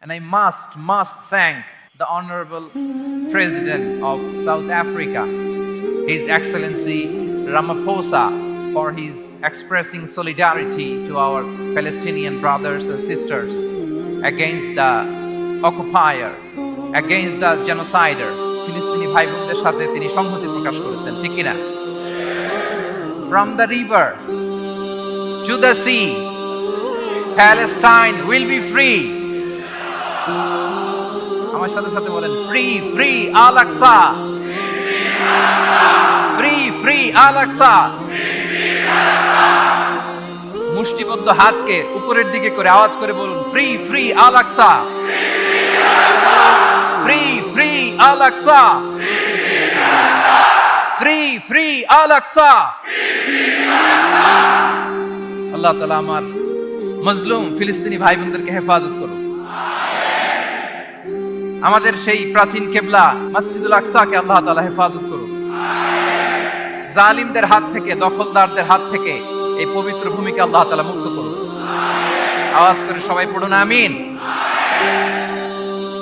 And I must thank the Honorable President of South Africa, His Excellency Ramaphosa, for his expressing solidarity to our Palestinian brothers and sisters against the occupier, against the genocider. ফিলিস্তিনি ভাই বোনদের সাথে তিনি সংহতি প্রকাশ করেছেন, ঠিক কিনা? From the river to the sea, Palestine will be free. আমার সাথে সাথে বলেন, free free Al Aqsa, free free Al Aqsa. মুষ্টিবদ্ধ হাতকে উপরের দিকে করে আওয়াজ করে বলুন, free free Al Aqsa, free free Al Aqsa, free free Al Aqsa. আল্লাহ তাআলা আমার মজলুম ফিলিস্তিনি ভাই বোনদেরকে হেফাজত করুন। আমাদের সেই প্রাচীন কিবলা মসজিদুল আকসাকে আল্লাহ তাআলা হেফাজত করুন। জালিমদের হাত থেকে, দখলদারদের হাত থেকে এই পবিত্র ভূমিকে আল্লাহ তাআলা মুক্ত করুন। আওয়াজ করে সবাই পড়ুন আমিন।